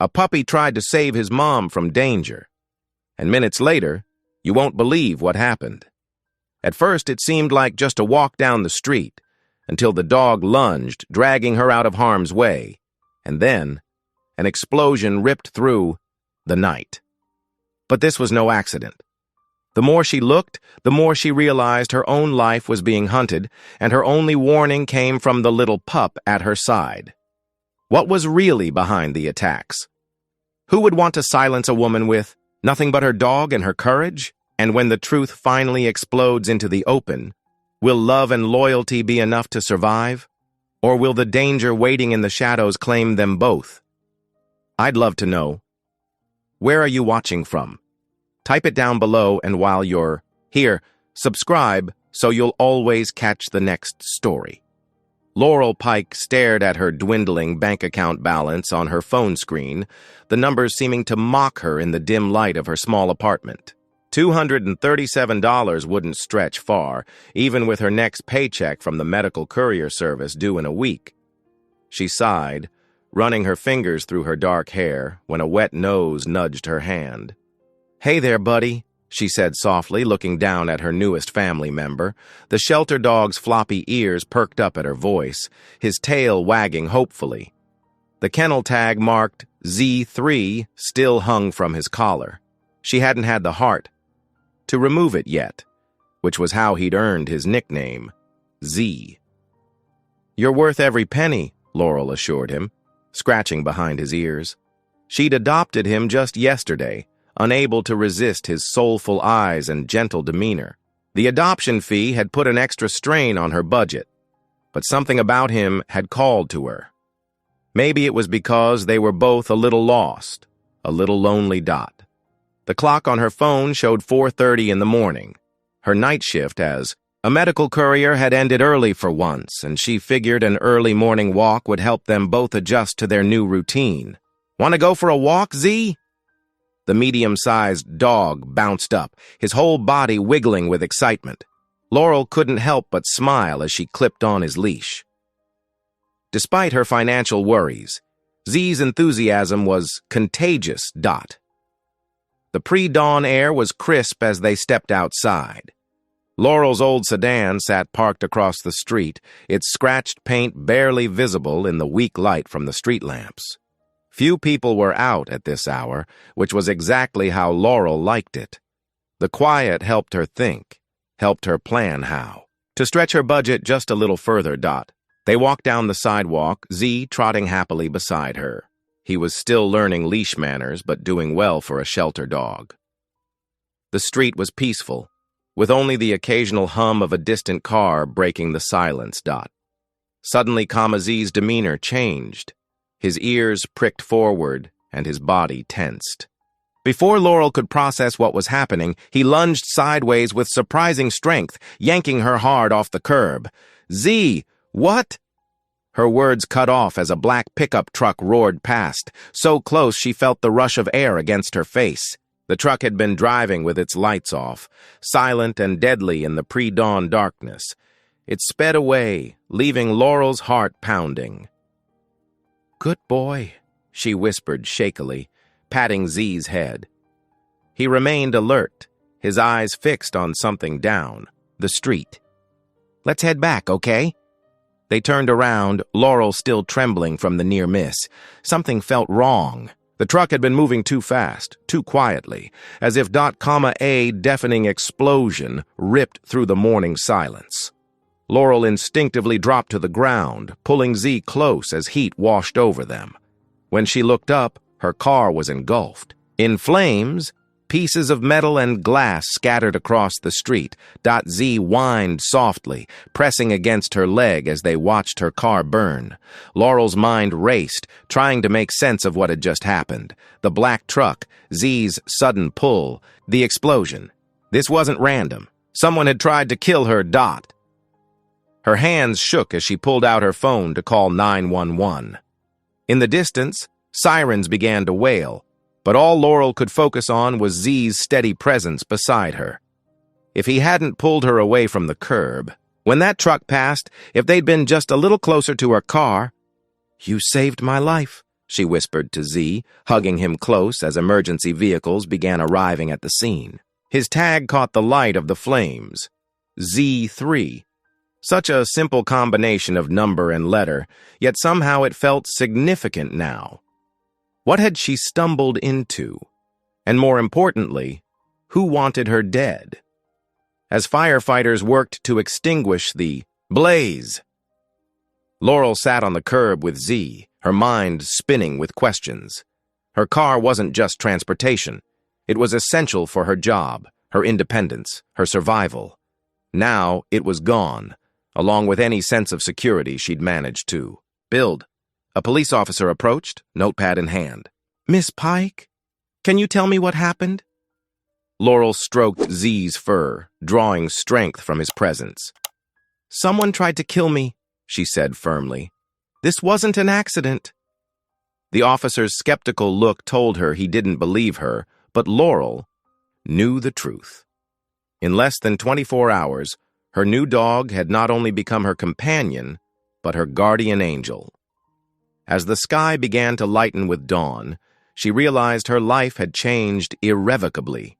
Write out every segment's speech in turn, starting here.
A puppy tried to save his mom from danger. And minutes later, you won't believe what happened. At first, it seemed like just a walk down the street, until the dog lunged, dragging her out of harm's way. And then, an explosion ripped through the night. But this was no accident. The more she looked, the more she realized her own life was being hunted, and her only warning came from the little pup at her side. What was really behind the attacks? Who would want to silence a woman with nothing but her dog and her courage? And when the truth finally explodes into the open, will love and loyalty be enough to survive? Or will the danger waiting in the shadows claim them both? I'd love to know. Where are you watching from? Type it down below, and while you're here, subscribe so you'll always catch the next story. Laurel Pike stared at her dwindling bank account balance on her phone screen, the numbers seeming to mock her in the dim light of her small apartment. $237 wouldn't stretch far, even with her next paycheck from the medical courier service due in a week. She sighed, running her fingers through her dark hair when a wet nose nudged her hand. "Hey there, buddy," she said softly, looking down at her newest family member. The shelter dog's floppy ears perked up at her voice, his tail wagging hopefully. The kennel tag marked Z3 still hung from his collar. She hadn't had the heart to remove it yet, which was how he'd earned his nickname, Z. "You're worth every penny," Laurel assured him, scratching behind his ears. She'd adopted him just yesterday, unable to resist his soulful eyes and gentle demeanor. The adoption fee had put an extra strain on her budget, but something about him had called to her. Maybe it was because they were both a little lost, a little lonely. The clock on her phone showed 4:30 in the morning. Her night shift as a medical courier had ended early for once, and she figured an early morning walk would help them both adjust to their new routine. "Want to go for a walk, Z?" The medium-sized dog bounced up, his whole body wiggling with excitement. Laurel couldn't help but smile as she clipped on his leash. Despite her financial worries, Z's enthusiasm was contagious. The pre-dawn air was crisp as they stepped outside. Laurel's old sedan sat parked across the street, its scratched paint barely visible in the weak light from the street lamps. Few people were out at this hour, which was exactly how Laurel liked it. The quiet helped her think, helped her plan how. To stretch her budget just a little further. They walked down the sidewalk, Z trotting happily beside her. He was still learning leash manners, but doing well for a shelter dog. The street was peaceful, with only the occasional hum of a distant car breaking the silence. Suddenly, Z's demeanor changed. His ears pricked forward, and his body tensed. Before Laurel could process what was happening, he lunged sideways with surprising strength, yanking her hard off the curb. "Z, what?" Her words cut off as a black pickup truck roared past, so close she felt the rush of air against her face. The truck had been driving with its lights off, silent and deadly in the pre-dawn darkness. It sped away, leaving Laurel's heart pounding. "Good boy," she whispered shakily, patting Z's head. He remained alert, his eyes fixed on something down the street. "Let's head back, okay?" They turned around, Laurel still trembling from the near miss. Something felt wrong. The truck had been moving too fast, too quietly, as if a deafening explosion ripped through the morning silence. Laurel instinctively dropped to the ground, pulling Z close as heat washed over them. When she looked up, her car was engulfed. In flames, pieces of metal and glass scattered across the street. Z whined softly, pressing against her leg as they watched her car burn. Laurel's mind raced, trying to make sense of what had just happened. The black truck, Z's sudden pull, the explosion. This wasn't random. Someone had tried to kill her. Her hands shook as she pulled out her phone to call 911. In the distance, sirens began to wail, but all Laurel could focus on was Z's steady presence beside her. If he hadn't pulled her away from the curb, when that truck passed, if they'd been just a little closer to her car, "You saved my life," she whispered to Z, hugging him close as emergency vehicles began arriving at the scene. His tag caught the light of the flames. Z3. Such a simple combination of number and letter, yet somehow it felt significant now. What had she stumbled into? And more importantly, who wanted her dead? As firefighters worked to extinguish the blaze, Laurel sat on the curb with Z, her mind spinning with questions. Her car wasn't just transportation. It was essential for her job, her independence, her survival. Now it was gone, along with any sense of security she'd managed to build. A police officer approached, notepad in hand. "Miss Pike, can you tell me what happened?" Laurel stroked Z's fur, drawing strength from his presence. "Someone tried to kill me," she said firmly. "This wasn't an accident." The officer's skeptical look told her he didn't believe her, but Laurel knew the truth. In less than 24 hours, her new dog had not only become her companion, but her guardian angel. As the sky began to lighten with dawn, she realized her life had changed irrevocably.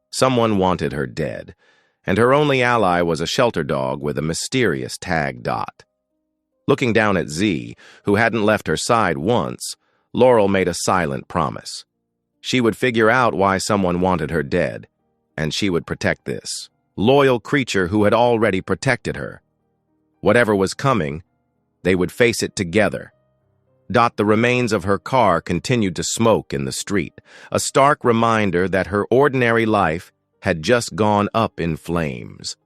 Someone wanted her dead, and her only ally was a shelter dog with a mysterious tag dot. Looking down at Z, who hadn't left her side once, Laurel made a silent promise. She would figure out why someone wanted her dead, and she would protect this loyal creature who had already protected her. Whatever was coming, they would face it together. The remains of her car continued to smoke in the street, a stark reminder that her ordinary life had just gone up in flames.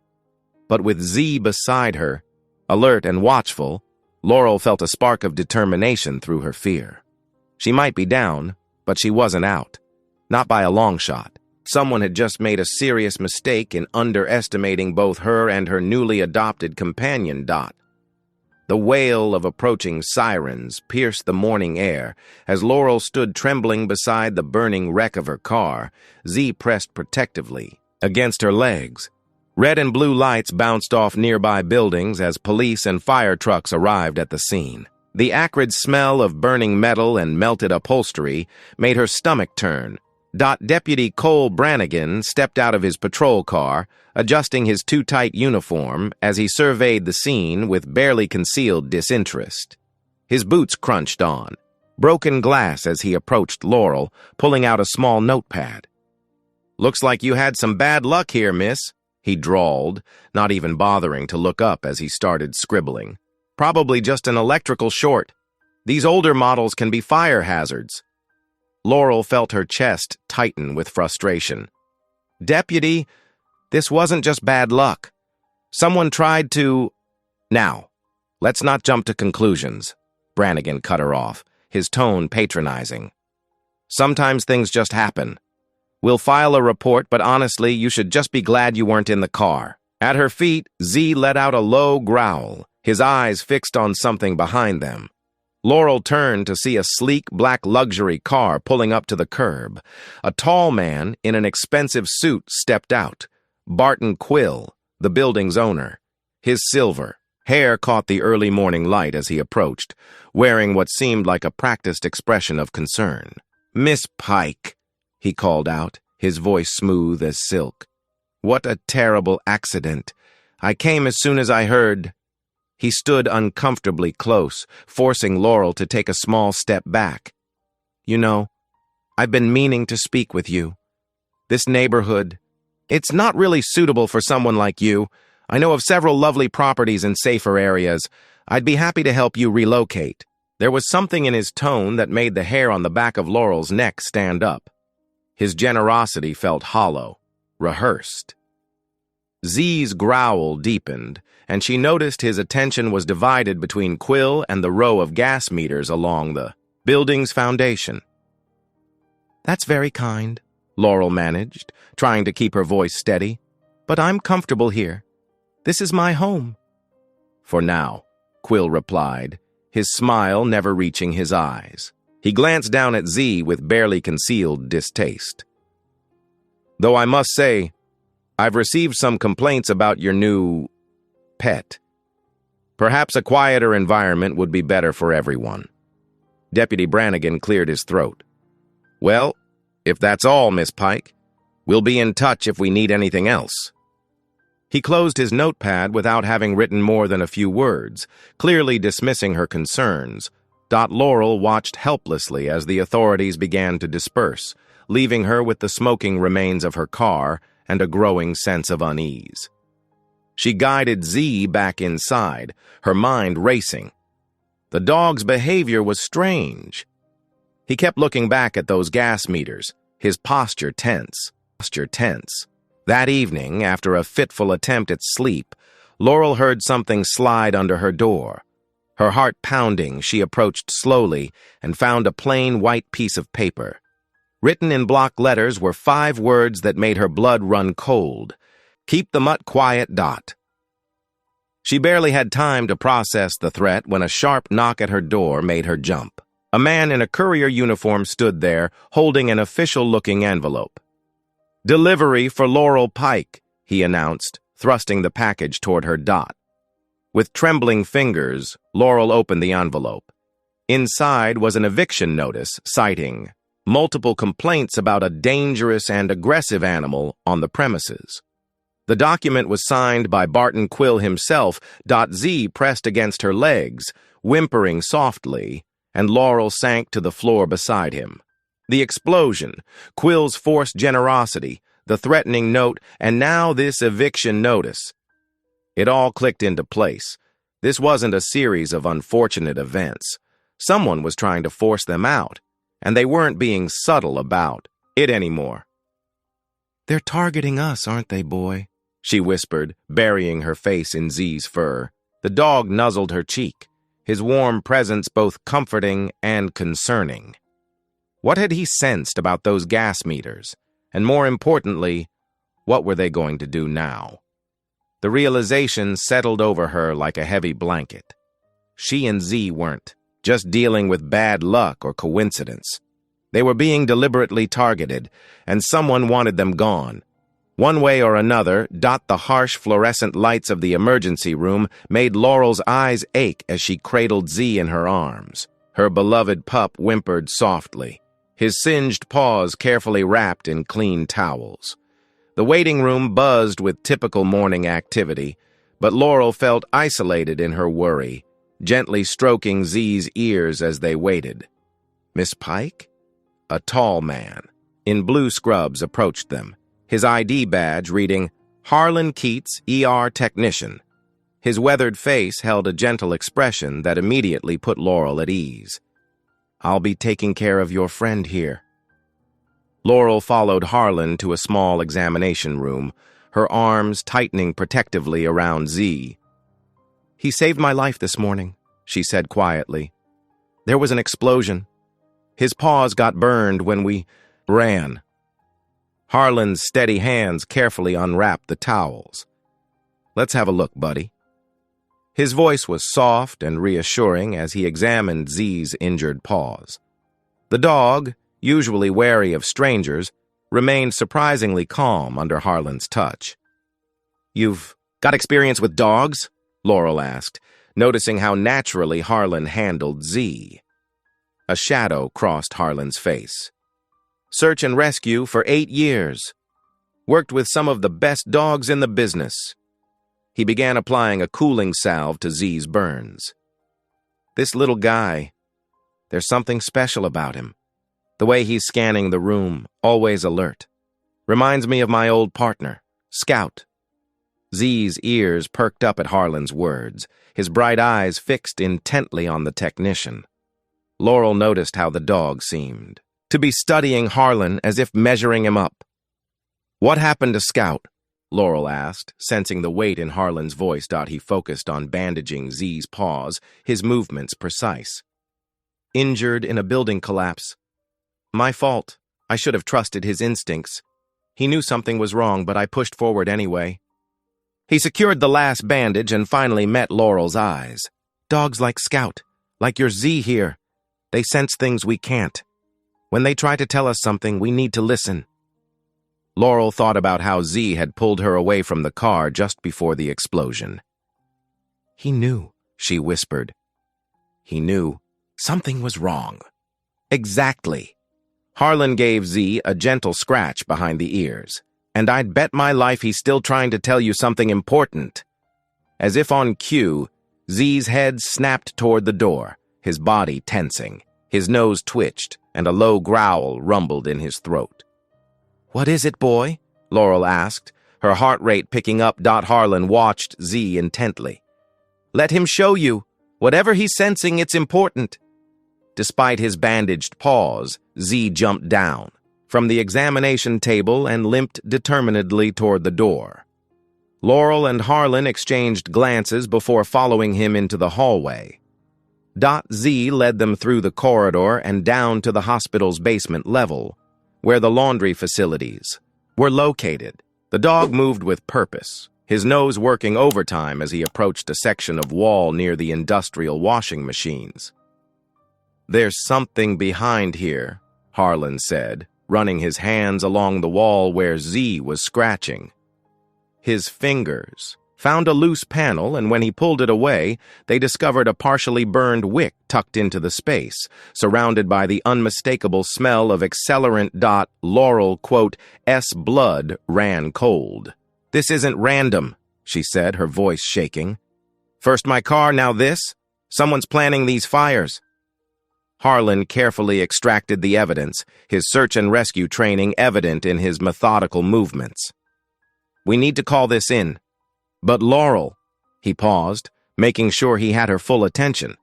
But with Z beside her, alert and watchful, Laurel felt a spark of determination through her fear. She might be down, but she wasn't out. Not by a long shot. Someone had just made a serious mistake in underestimating both her and her newly adopted companion, Dot. The wail of approaching sirens pierced the morning air. As Laurel stood trembling beside the burning wreck of her car, Z pressed protectively against her legs. Red and blue lights bounced off nearby buildings as police and fire trucks arrived at the scene. The acrid smell of burning metal and melted upholstery made her stomach turn. Deputy Cole Brannigan stepped out of his patrol car, adjusting his too-tight uniform as he surveyed the scene with barely concealed disinterest. His boots crunched on, broken glass as he approached Laurel, pulling out a small notepad. "Looks like you had some bad luck here, miss," he drawled, not even bothering to look up as he started scribbling. "Probably just an electrical short. These older models can be fire hazards." Laurel felt her chest tighten with frustration. "Deputy, this wasn't just bad luck. Someone tried to—" "Now, let's not jump to conclusions," Brannigan cut her off, his tone patronizing. "Sometimes things just happen. We'll file a report, but honestly, you should just be glad you weren't in the car." At her feet, Z let out a low growl, his eyes fixed on something behind them. Laurel turned to see a sleek black luxury car pulling up to the curb. A tall man in an expensive suit stepped out. Barton Quill, the building's owner. His silver hair caught the early morning light as he approached, wearing what seemed like a practiced expression of concern. "Miss Pike," he called out, his voice smooth as silk. "What a terrible accident. I came as soon as I heard—" He stood uncomfortably close, forcing Laurel to take a small step back. "You know, I've been meaning to speak with you. This neighborhood, it's not really suitable for someone like you. I know of several lovely properties in safer areas. I'd be happy to help you relocate." There was something in his tone that made the hair on the back of Laurel's neck stand up. His generosity felt hollow, rehearsed. Z's growl deepened, and she noticed his attention was divided between Quill and the row of gas meters along the building's foundation. "That's very kind," Laurel managed, trying to keep her voice steady. "But I'm comfortable here. This is my home." "For now," Quill replied, his smile never reaching his eyes. He glanced down at Z with barely concealed distaste. "Though I must say, I've received some complaints about your new pet. Perhaps a quieter environment would be better for everyone." Deputy Brannigan cleared his throat. "Well, if that's all, Miss Pike, we'll be in touch if we need anything else." He closed his notepad without having written more than a few words, clearly dismissing her concerns. Laurel watched helplessly as the authorities began to disperse, leaving her with the smoking remains of her car and a growing sense of unease. She guided Z back inside, her mind racing. The dog's behavior was strange. He kept looking back at those gas meters, his posture tense. That evening, after a fitful attempt at sleep, Laurel heard something slide under her door. Her heart pounding, she approached slowly and found a plain white piece of paper. Written in block letters were 5 words that made her blood run cold. "Keep the mutt quiet. ." She barely had time to process the threat when a sharp knock at her door made her jump. A man in a courier uniform stood there, holding an official-looking envelope. "Delivery for Laurel Pike," he announced, thrusting the package toward her. With trembling fingers, Laurel opened the envelope. Inside was an eviction notice citing multiple complaints about a dangerous and aggressive animal on the premises. The document was signed by Barton Quill himself. Z pressed against her legs, whimpering softly, and Laurel sank to the floor beside him. The explosion, Quill's forced generosity, the threatening note, and now this eviction notice. It all clicked into place. This wasn't a series of unfortunate events. Someone was trying to force them out, and they weren't being subtle about it anymore. "They're targeting us, aren't they, boy?" she whispered, burying her face in Z's fur. The dog nuzzled her cheek, his warm presence both comforting and concerning. What had he sensed about those gas meters? And more importantly, what were they going to do now? The realization settled over her like a heavy blanket. She and Z weren't just dealing with bad luck or coincidence. They were being deliberately targeted, and someone wanted them gone. One way or another, the harsh fluorescent lights of the emergency room made Laurel's eyes ache as she cradled Z in her arms. Her beloved pup whimpered softly, his singed paws carefully wrapped in clean towels. The waiting room buzzed with typical morning activity, but Laurel felt isolated in her worry, gently stroking Z's ears as they waited. "Miss Pike?" A tall man in blue scrubs approached them, his ID badge reading, "Harlan Keats, ER Technician." His weathered face held a gentle expression that immediately put Laurel at ease. "I'll be taking care of your friend here." Laurel followed Harlan to a small examination room, her arms tightening protectively around Z. "He saved my life this morning," she said quietly. "There was an explosion. His paws got burned when we ran." Harlan's steady hands carefully unwrapped the towels. "Let's have a look, buddy." His voice was soft and reassuring as he examined Z's injured paws. The dog, usually wary of strangers, remained surprisingly calm under Harlan's touch. "You've got experience with dogs?" Laurel asked, noticing how naturally Harlan handled Z. A shadow crossed Harlan's face. "Search and rescue for 8 years. Worked with some of the best dogs in the business." He began applying a cooling salve to Z's burns. "This little guy, there's something special about him. The way he's scanning the room, always alert. Reminds me of my old partner, Scout." Z's ears perked up at Harlan's words, his bright eyes fixed intently on the technician. Laurel noticed how the dog seemed to be studying Harlan as if measuring him up. "What happened to Scout?" Laurel asked, sensing the weight in Harlan's voice. He focused on bandaging Z's paws, his movements precise. "Injured in a building collapse. My fault. I should have trusted his instincts. He knew something was wrong, but I pushed forward anyway." He secured the last bandage and finally met Laurel's eyes. "Dogs like Scout, like your Z here, they sense things we can't. When they try to tell us something, we need to listen." Laurel thought about how Z had pulled her away from the car just before the explosion. "He knew," she whispered. "He knew." Something was wrong. Exactly. Harlan gave Z a gentle scratch behind the ears. And I'd bet my life he's still trying to tell you something important. As if on cue, Z's head snapped toward the door, his body tensing. His nose twitched, and a low growl rumbled in his throat. "What is it, boy?" Laurel asked, her heart rate picking up. Harlan watched Z intently. "Let him show you. Whatever he's sensing, it's important." Despite his bandaged paws, Z jumped down from the examination table and limped determinedly toward the door. Laurel and Harlan exchanged glances before following him into the hallway. Z led them through the corridor and down to the hospital's basement level, where the laundry facilities were located. The dog moved with purpose, his nose working overtime as he approached a section of wall near the industrial washing machines. "There's something behind here," Harlan said, running his hands along the wall where Z was scratching. His fingers found a loose panel, and when he pulled it away, they discovered a partially burned wick tucked into the space, surrounded by the unmistakable smell of accelerant. Laurel, quote, "S blood ran cold." "This isn't random," she said, her voice shaking. "First my car, now this? Someone's planning these fires." Harlan carefully extracted the evidence, his search and rescue training evident in his methodical movements. "We need to call this in." "But Laurel," he paused, making sure he had her full attention.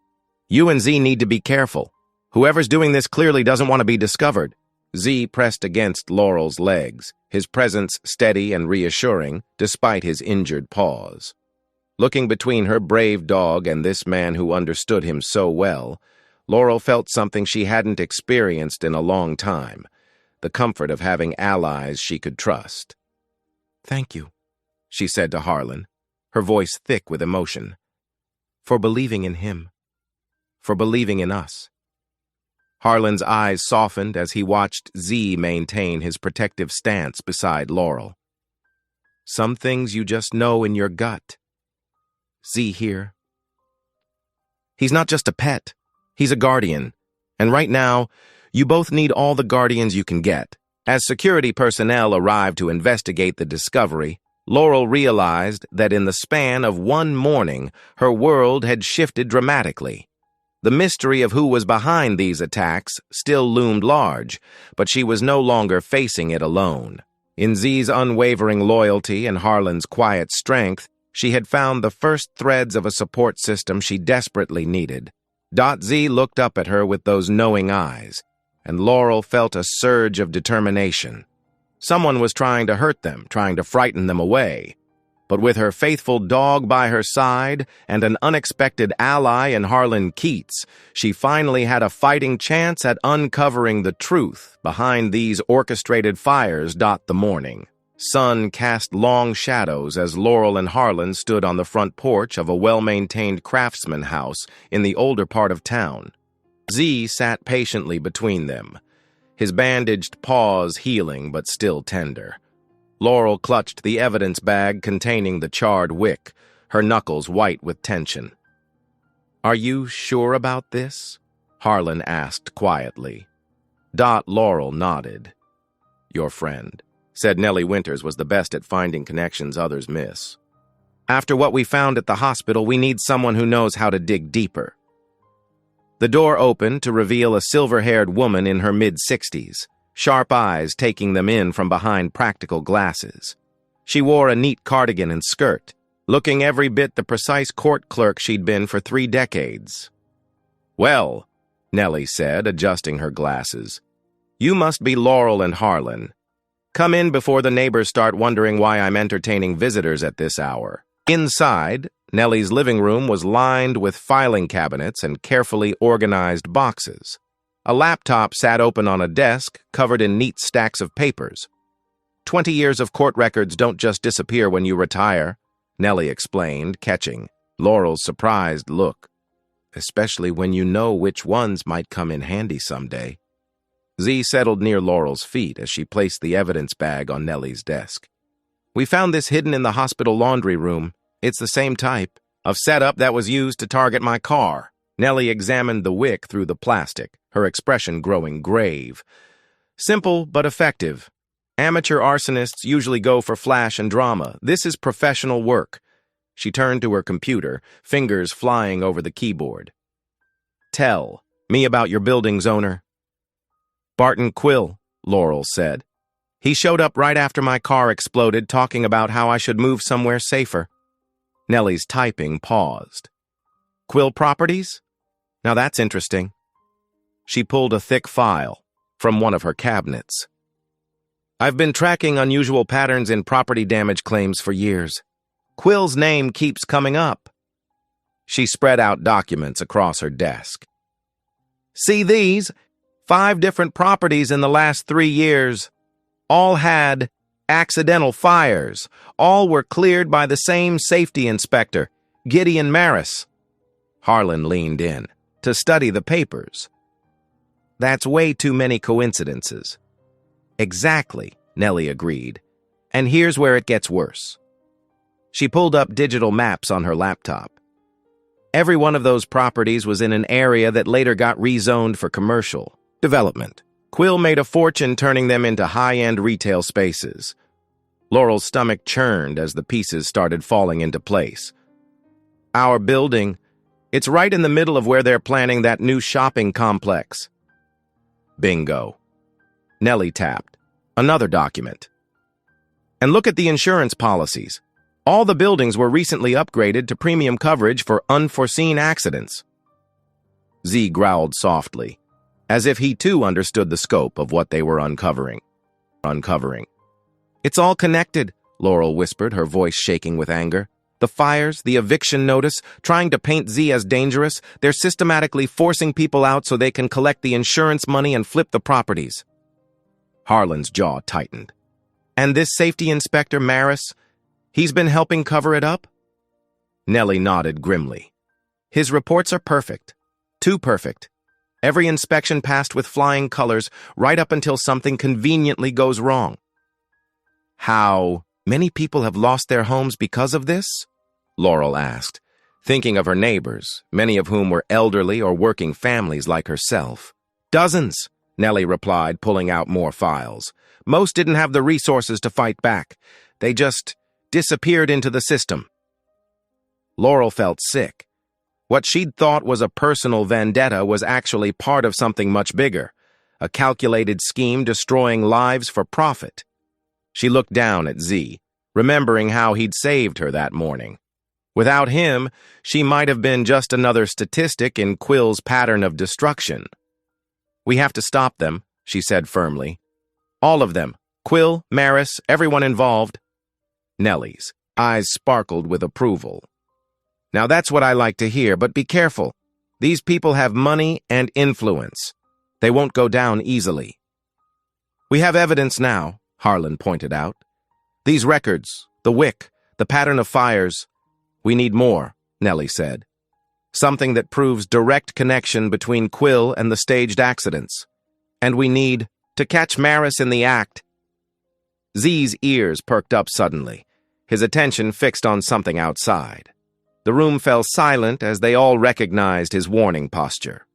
"You and Z need to be careful. Whoever's doing this clearly doesn't want to be discovered." Z pressed against Laurel's legs, his presence steady and reassuring, despite his injured paws. Looking between her brave dog and this man who understood him so well, Laurel felt something she hadn't experienced in a long time, the comfort of having allies she could trust. "Thank you," she said to Harlan, her voice thick with emotion, "for believing in him, for believing in us." Harlan's eyes softened as he watched Z maintain his protective stance beside Laurel. "Some things you just know in your gut. Z here. He's not just a pet. He's a guardian, and right now, you both need all the guardians you can get." As security personnel arrived to investigate the discovery, Laurel realized that in the span of one morning, her world had shifted dramatically. The mystery of who was behind these attacks still loomed large, but she was no longer facing it alone. In Z's unwavering loyalty and Harlan's quiet strength, she had found the first threads of a support system she desperately needed. Z looked up at her with those knowing eyes, and Laurel felt a surge of determination. Someone was trying to hurt them, trying to frighten them away. But with her faithful dog by her side and an unexpected ally in Harlan Keats, she finally had a fighting chance at uncovering the truth behind these orchestrated fires. The morning sun cast long shadows as Laurel and Harlan stood on the front porch of a well-maintained craftsman house in the older part of town. Z sat patiently between them, his bandaged paws healing but still tender. Laurel clutched the evidence bag containing the charred wick, her knuckles white with tension. "Are you sure about this?" Harlan asked quietly. Laurel nodded. "Your friend," said Nellie Winters, was the best at finding connections others miss. "After what we found at the hospital, we need someone who knows how to dig deeper." The door opened to reveal a silver-haired woman in her mid-60s, sharp eyes taking them in from behind practical glasses. She wore a neat cardigan and skirt, looking every bit the precise court clerk she'd been for 3 decades. "Well," Nellie said, adjusting her glasses, "you must be Laurel and Harlan. Come in before the neighbors start wondering why I'm entertaining visitors at this hour." Inside, Nellie's living room was lined with filing cabinets and carefully organized boxes. A laptop sat open on a desk, covered in neat stacks of papers. 20 years of court records don't just disappear when you retire, Nellie explained, catching Laurel's surprised look. "Especially when you know which ones might come in handy someday." Z settled near Laurel's feet as she placed the evidence bag on Nellie's desk. "We found this hidden in the hospital laundry room. It's the same type of setup that was used to target my car." Nellie examined the wick through the plastic, her expression growing grave. Simple but effective. Amateur arsonists usually go for flash and drama. This is professional work. She turned to her computer, fingers flying over the keyboard. Tell me about your building's owner. Barton Quill, Laurel said. He showed up right after my car exploded, talking about how I should move somewhere safer. Nellie's typing paused. Quill Properties? Now that's interesting. She pulled a thick file from one of her cabinets. I've been tracking unusual patterns in property damage claims for years. Quill's name keeps coming up. She spread out documents across her desk. See these? 5 different properties in the last 3 years. All had accidental fires. All were cleared by the same safety inspector, Gideon Maris. Harlan leaned in to study the papers. That's way too many coincidences. Exactly, Nellie agreed. And here's where it gets worse. She pulled up digital maps on her laptop. Every one of those properties was in an area that later got rezoned for commercial development. Quill made a fortune turning them into high-end retail spaces. Laurel's stomach churned as the pieces started falling into place. Our building, it's right in the middle of where they're planning that new shopping complex. Bingo. Nellie tapped. Another document. And look at the insurance policies. All the buildings were recently upgraded to premium coverage for unforeseen accidents. Z growled softly, as if he too understood the scope of what they were uncovering. It's all connected, Laurel whispered, her voice shaking with anger. The fires, the eviction notice, trying to paint Z as dangerous, they're systematically forcing people out so they can collect the insurance money and flip the properties. Harlan's jaw tightened. And this safety inspector, Maris, he's been helping cover it up? Nellie nodded grimly. His reports are perfect. Too perfect. Every inspection passed with flying colors, right up until something conveniently goes wrong. How many people have lost their homes because of this? Laurel asked, thinking of her neighbors, many of whom were elderly or working families like herself. Dozens, Nellie replied, pulling out more files. Most didn't have the resources to fight back. They just disappeared into the system. Laurel felt sick. What she'd thought was a personal vendetta was actually part of something much bigger, a calculated scheme destroying lives for profit. She looked down at Z, remembering how he'd saved her that morning. Without him, she might have been just another statistic in Quill's pattern of destruction. We have to stop them, she said firmly. All of them. Quill, Maris, everyone involved. Nellie's eyes sparkled with approval. Now that's what I like to hear, but be careful. These people have money and influence. They won't go down easily. We have evidence now, Harlan pointed out. These records, the wick, the pattern of fires. We need more, Nellie said. Something that proves direct connection between Quill and the staged accidents. And we need to catch Maris in the act. Z's ears perked up suddenly, his attention fixed on something outside. The room fell silent as they all recognized his warning posture.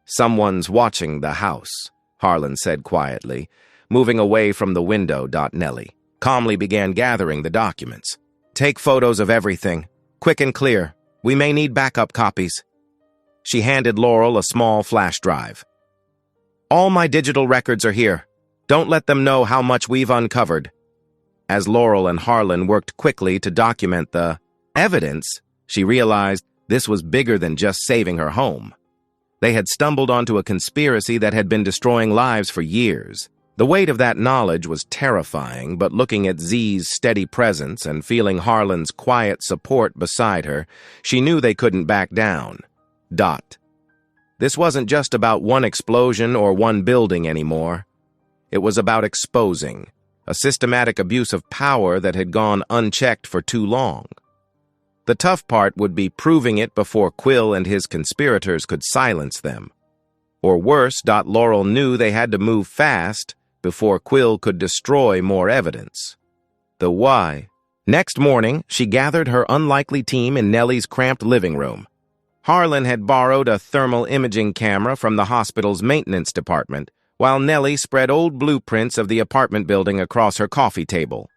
Someone's watching the house, Harlan said quietly, moving away from the window. Nellie calmly began gathering the documents. Take photos of everything, quick and clear. We may need backup copies. She handed Laurel a small flash drive. All my digital records are here. Don't let them know how much we've uncovered. As Laurel and Harlan worked quickly to document the evidence, she realized this was bigger than just saving her home. They had stumbled onto a conspiracy that had been destroying lives for years. The weight of that knowledge was terrifying, but looking at Z's steady presence and feeling Harlan's quiet support beside her, she knew they couldn't back down. This wasn't just about one explosion or one building anymore. It was about exposing a systematic abuse of power that had gone unchecked for too long. The tough part would be proving it before Quill and his conspirators could silence them. Or worse, Laurel knew they had to move fast before Quill could destroy more evidence. The why. Next morning, she gathered her unlikely team in Nellie's cramped living room. Harlan had borrowed a thermal imaging camera from the hospital's maintenance department, while Nellie spread old blueprints of the apartment building across her coffee table.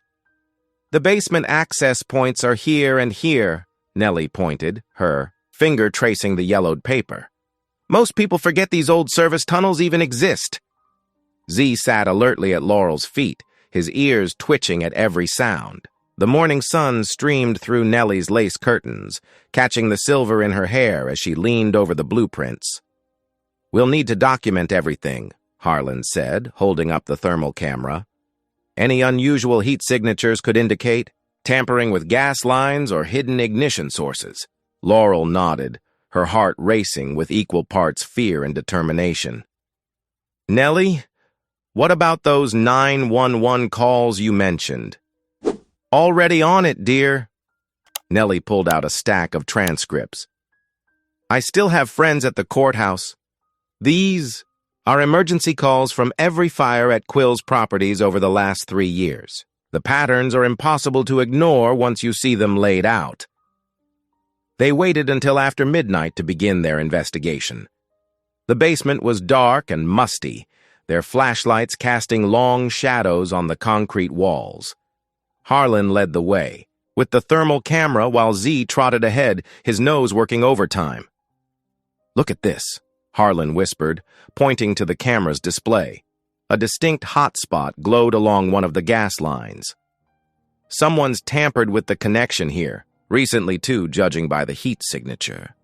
"The basement access points are here and here," Nellie pointed, her finger tracing the yellowed paper. "Most people forget these old service tunnels even exist." Z sat alertly at Laurel's feet, his ears twitching at every sound. The morning sun streamed through Nellie's lace curtains, catching the silver in her hair as she leaned over the blueprints. "We'll need to document everything," Harlan said, holding up the thermal camera. "Any unusual heat signatures could indicate tampering with gas lines or hidden ignition sources." Laurel nodded, her heart racing with equal parts fear and determination. "Nellie, what about those 911 calls you mentioned?" "Already on it, dear." Nellie pulled out a stack of transcripts. "I still have friends at the courthouse. These are emergency calls from every fire at Quill's properties over the last 3 years. The patterns are impossible to ignore once you see them laid out." They waited until after midnight to begin their investigation. The basement was dark and musty, their flashlights casting long shadows on the concrete walls. Harlan led the way, with the thermal camera while Z trotted ahead, his nose working overtime. "Look at this," Harlan whispered, pointing to the camera's display. A distinct hot spot glowed along one of the gas lines. "Someone's tampered with the connection here, recently too, judging by the heat signature."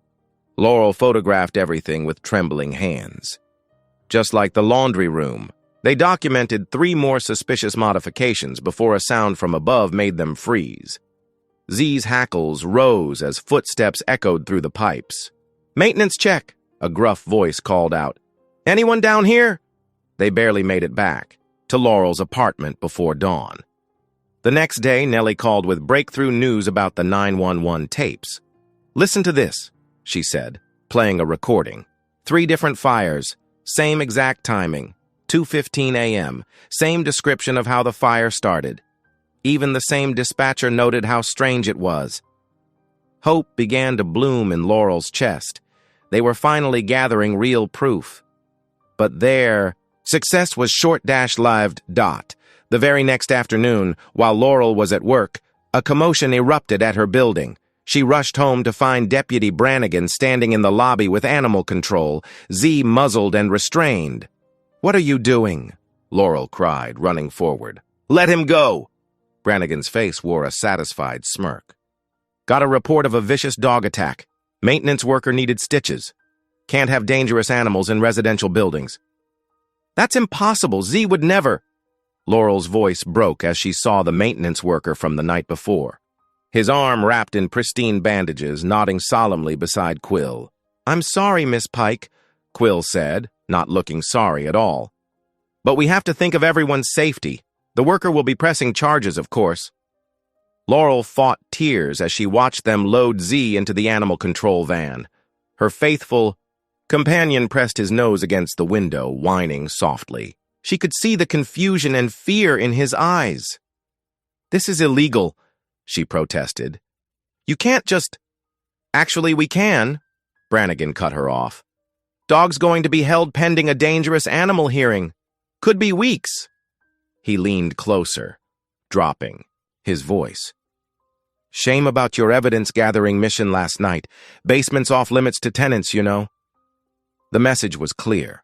Laurel photographed everything with trembling hands. Just like the laundry room, they documented 3 more suspicious modifications before a sound from above made them freeze. Z's hackles rose as footsteps echoed through the pipes. "Maintenance check," a gruff voice called out. "Anyone down here?" They barely made it back, to Laurel's apartment before dawn. The next day, Nellie called with breakthrough news about the 911 tapes. "Listen to this," she said, playing a recording. 3 different fires, same exact timing, 2:15 a.m., same description of how the fire started. Even the same dispatcher noted how strange it was. Hope began to bloom in Laurel's chest. They were finally gathering real proof. But their success was short-lived. The very next afternoon, while Laurel was at work, a commotion erupted at her building. She rushed home to find Deputy Brannigan standing in the lobby with animal control, Z muzzled and restrained. "What are you doing?" Laurel cried, running forward. "Let him go!" Brannigan's face wore a satisfied smirk. "Got a report of a vicious dog attack. Maintenance worker needed stitches. Can't have dangerous animals in residential buildings." "That's impossible. Z would never." Laurel's voice broke as she saw the maintenance worker from the night before. His arm wrapped in pristine bandages, nodding solemnly beside Quill. "I'm sorry, Miss Pike," Quill said, not looking sorry at all. "But we have to think of everyone's safety. The worker will be pressing charges, of course." Laurel fought tears as she watched them load Z into the animal control van. Her faithful companion pressed his nose against the window, whining softly. She could see the confusion and fear in his eyes. "This is illegal," she protested. "You can't just—" "Actually, we can," Brannigan cut her off. "Dog's going to be held pending a dangerous animal hearing. Could be weeks." He leaned closer, dropping his voice. "Shame about your evidence-gathering mission last night. Basement's off limits to tenants, you know." The message was clear.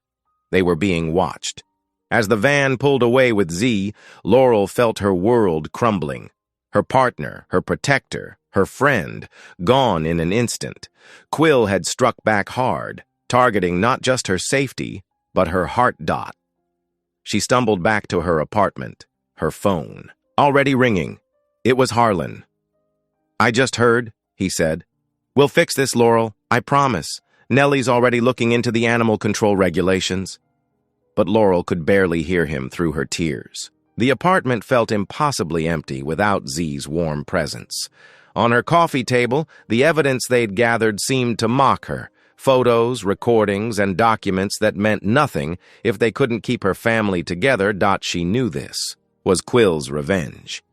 They were being watched. As the van pulled away with Z, Laurel felt her world crumbling. Her partner, her protector, her friend, gone in an instant. Quill had struck back hard, targeting not just her safety, but her heart dot. She stumbled back to her apartment, her phone, already ringing. It was Harlan. "I just heard," he said. "We'll fix this, Laurel, I promise. Nellie's already looking into the animal control regulations." But Laurel could barely hear him through her tears. The apartment felt impossibly empty without Z's warm presence. On her coffee table, the evidence they'd gathered seemed to mock her. Photos, recordings, and documents that meant nothing if they couldn't keep her family together. She knew this was Quill's revenge.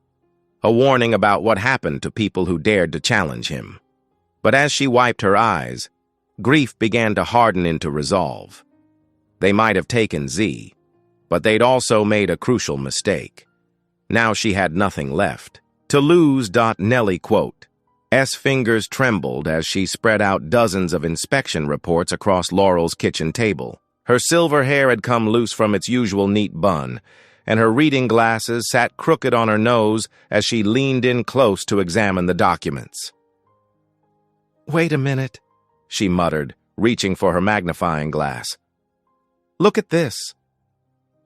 A warning about what happened to people who dared to challenge him. But as she wiped her eyes, Grief began to harden into resolve. They might have taken Z, but they'd also made a crucial mistake. Now she had nothing left to lose. Nellie quote. S fingers trembled as she spread out dozens of inspection reports across Laurel's kitchen table. Her silver hair had come loose from its usual neat bun, and her reading glasses sat crooked on her nose as she leaned in close to examine the documents. "Wait a minute," she muttered, reaching for her magnifying glass. "Look at this."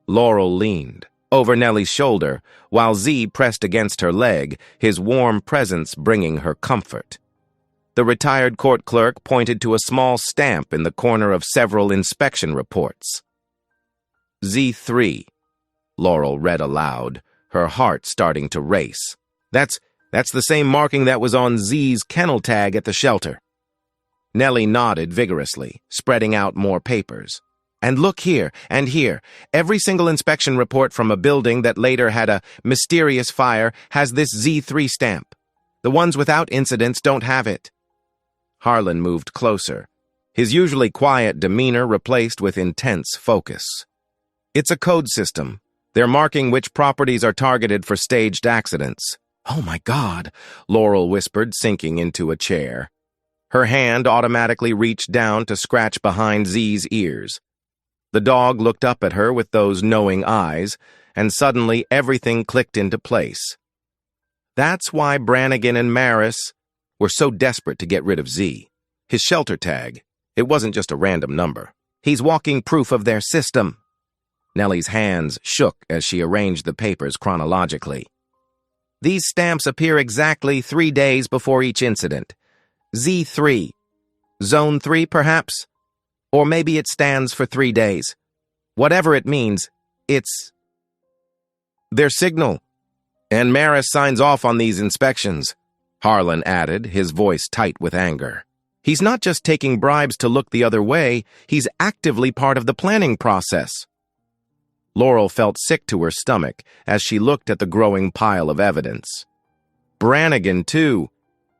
Laurel leaned over Nellie's shoulder, while Z pressed against her leg, his warm presence bringing her comfort. The retired court clerk pointed to a small stamp in the corner of several inspection reports. Z3, Laurel read aloud, her heart starting to race. That's the same marking that was on Z's kennel tag at the shelter. Nellie nodded vigorously, spreading out more papers. "And look here, and here. Every single inspection report from a building that later had a mysterious fire has this Z3 stamp. The ones without incidents don't have it." Harlan moved closer, his usually quiet demeanor replaced with intense focus. "It's a code system. They're marking which properties are targeted for staged accidents." "Oh my God," Laurel whispered, sinking into a chair. Her hand automatically reached down to scratch behind Z's ears. The dog looked up at her with those knowing eyes, and suddenly everything clicked into place. That's why Brannigan and Maris were so desperate to get rid of Z. His shelter tag, it wasn't just a random number. He's walking proof of their system. Nellie's hands shook as she arranged the papers chronologically. "These stamps appear exactly 3 days before each incident. Z3. Zone 3, perhaps? Or maybe it stands for 3 days. Whatever it means, it's their signal. And Maris signs off on these inspections," Harlan added, his voice tight with anger. "He's not just taking bribes to look the other way, he's actively part of the planning process." Laurel felt sick to her stomach as she looked at the growing pile of evidence. Brannigan, too.